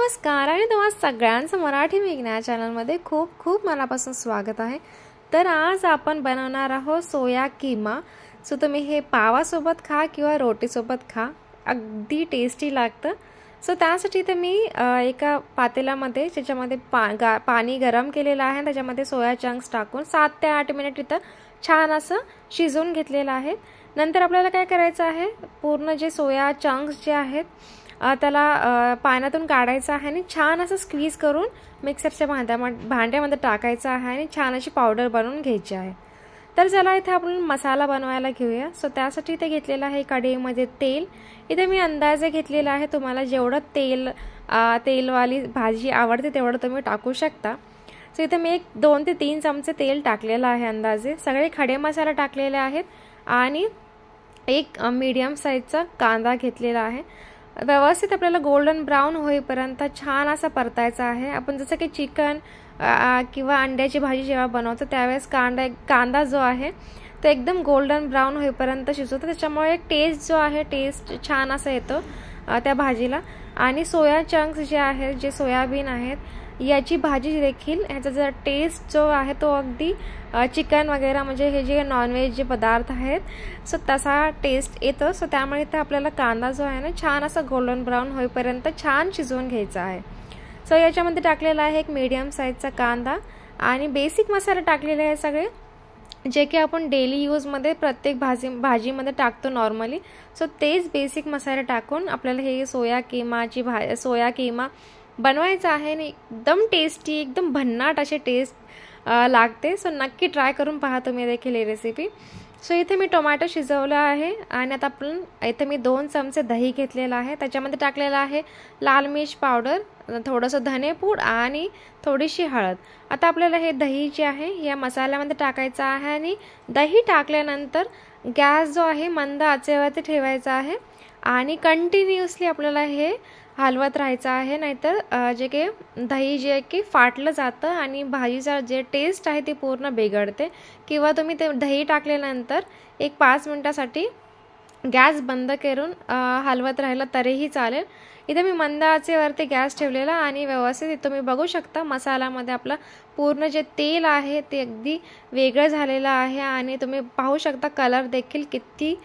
नमस्कार आणि तुम्हा सगळ्यांचं मराठी विज्ञान चॅनलमध्ये खूप खूप मनापासून स्वागत आहे। तर आज आपण बनवणार आहोत सोया कीमा। सो तुम्ही हे पावासोबत खा किंवा रोटीसोबत खा, अगदी टेस्टी लागतं। सो त्यासाठी तर मी एका पातेल्यामध्ये त्याच्यामध्ये पाणी गरम केलेलं आहे, त्याच्यामध्ये सोया चंक्स टाकून 7 ते 8 मिनिट इथं छान असं शिजवून घेतलेलं आहे। नंतर आपल्याला काय करायचं आहे, पूर्ण जे सोया चंक्स जे आहेत त्याला पाण्यातून काढायचं आहे आणि छान असं स्क्वीज करून मिक्सरच्या भांड्यामध्ये टाकायचं आहे आणि छान अशी पावडर बनवून घ्यायची आहे। तर चला इथे आपण मसाला बनवायला घेऊया। सो त्यासाठी इथे घेतलेला आहे कढईमध्ये तेल। इथे मी अंदाजे घेतलेला आहे, तुम्हाला जेवढं तेलवाली भाजी आवडते तेवढं तुम्ही टाकू शकता। सो इथे मी 2 ते 3 चमचे तेल टाकलेलं आहे अंदाजे। सगळे खडे मसाले टाकलेले आहेत आणि एक मीडियम साईजचा कांदा घेतलेला आहे। व्यवस्थित आपल्याला गोल्डन ब्राउन होईपर्यंत छान असा परतायचा आहे। आपण जसं की चिकन किंवा अंड्याची भाजी जेव्हा बनवतो त्यावेळेस कांदा जो आहे तो एकदम गोल्डन ब्राउन होईपर्यंत शिजवतो, त्याच्यामुळे एक टेस्ट जो आहे टेस्ट छान असा येतो त्या भाजीला। आणि सोया चंक्स जे आहेत, जे सोयाबीन आहेत, याची भाजी देखील ह्याचा जर टेस्ट जो आहे तो अगदी चिकन वगैरे म्हणजे हे जे नॉनव्हेज जे पदार्थ आहेत सो तसा टेस्ट येतो। सो त्यामुळे इथे आपल्याला कांदा जो आहे ना छान असा गोल्डन ब्राउन होईपर्यंत छान शिजवून घ्यायचा आहे। सो याच्यामध्ये टाकलेला आहे एक मीडियम साईजचा कांदा आणि बेसिक मसाले टाकलेले आहे सगळे, जे की आपण डेली यूजमध्ये प्रत्येक भाजीमध्ये टाकतो नॉर्मली। सो तेच बेसिक मसाले टाकून आपल्याला हे सोया कीमा बनवायचा आहे आणि एकदम टेस्टी, एकदम भन्नाट असे टेस्ट लागते। सो नक्की ट्राय करून पहा तुम्ही देखील ही रेसिपी। सो इथे मी टोमॅटो शिजवला आहे आणि आता आपण इथे मी 2 चमचे दही घेतलेला आहे, त्याच्यामध्ये टाकलेला आहे लाल मिर्च पावडर, थोडंसं धनेपूड आणि थोडीशी हळद। आता आपल्याला हे दही जे आहे या मसाल्यामध्ये टाकायचं आहे आणि दही टाकल्यानंतर गॅस जो आहे मंद आचेवरती ठेवायचा आहे आणि कंटिन्युअसली आपल्याला हे हलवत राहायचं आहे, नाहीतर दही जे आहे की फाटलं जातं आणि भाजीचा जे टेस्ट आहे ती पूर्ण बिघडते। किंवा तुम्ही ते दही टाकल्यानंतर 5 मिनिटासाठी गॅस बंद करून हलवत राहिलं तरीही चालेल। इथे मी मंद आचेवरती गॅस ठेवलेला आणि व्यवस्थित तुम्ही बघू शकता मसाल्यामध्ये आपला पूर्ण जे तेल आहे ते अगदी वेगळं झालेलं आहे आणि तुम्ही पाहू शकता कलर देखील किती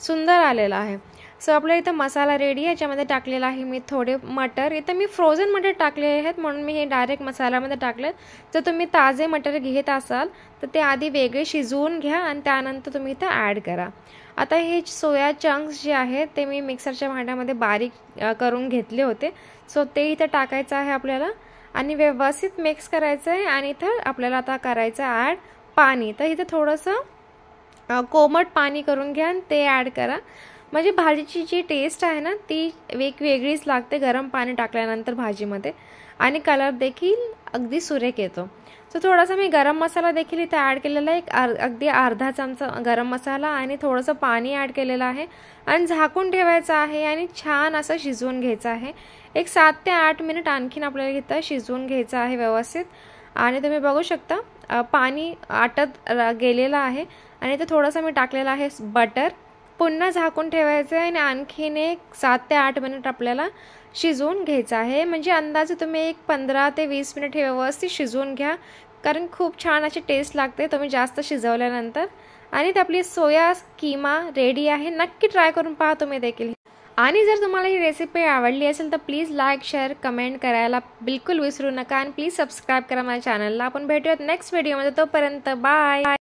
सुंदर आलेला आहे। सो आपल्या इथं मसाला रेडी आहे। याच्यामध्ये टाकलेला आहे मी थोडे मटर, इथं मी फ्रोझन मटर टाकले आहेत म्हणून मी हे डायरेक्ट मसाल्यामध्ये टाकले। जर तुम्ही ताजे मटर घेत असाल तर ते आधी वेगळे शिजवून घ्या आणि त्यानंतर तुम्ही इथं ॲड करा। आता हे सोया चंक्स जे आहेत ते मी मिक्सरच्या भांड्यामध्ये बारीक करून घेतले होते। सो ते इथं टाकायचं आहे आपल्याला आणि व्यवस्थित मिक्स करायचं आहे आणि इथं आपल्याला आता करायचं ॲड पाणी। तर इथं थोडंसं कोमट पाणी करून घ्या आणि ते ॲड करा, म्हणजे भाजीची जी टेस्ट आहे ना ती वेगळीच लागते गरम पाणी टाकल्यानंतर भाजीमध्ये आणि कलर देखील अगदी सुरेख येतो। सो थोडासा मी गरम मसाला देखील इथे ॲड केलेला आहे, अगदी अर्धा चमचा गरम मसाला आणि थोडंसं पाणी ॲड केलेलं आहे आणि झाकून ठेवायचं आहे आणि छान असं शिजवून घ्यायचं आहे। 7 ते 8 मिनिट आणखीन आपल्याला इथं शिजवून घ्यायचं आहे व्यवस्थित। आणि तुम्ही बघू शकता पाणी आटत गेलेलं आहे आणि इथे थोडंसं मी टाकलेलं आहे बटर। पुन्हा झाकून ठेवायचं आहे आणि आणखीन 7 ते 8 मिनिट आपल्याला शिजवून घ्यायचं आहे, म्हणजे अंदाजे तुम्ही 15 ते 20 मिनिट हे व्यवस्थित शिजवून घ्या, कारण खूप छान अशी टेस्ट लागते तुम्ही जास्त शिजवल्यानंतर। आणि आपली सोया कीमा रेडी आहे, नक्की ट्राय करून पहा तुम्ही देखील। आणि जर तुम्हाला ही रेसिपी आवडली असेल तर प्लीज लाईक, शेअर, कमेंट करायला बिलकुल विसरू नका आणि प्लीज सबस्क्राईब करा माझ्या चॅनलला। आपण भेटूयात नेक्स्ट व्हिडिओमध्ये, तोपर्यंत बाय।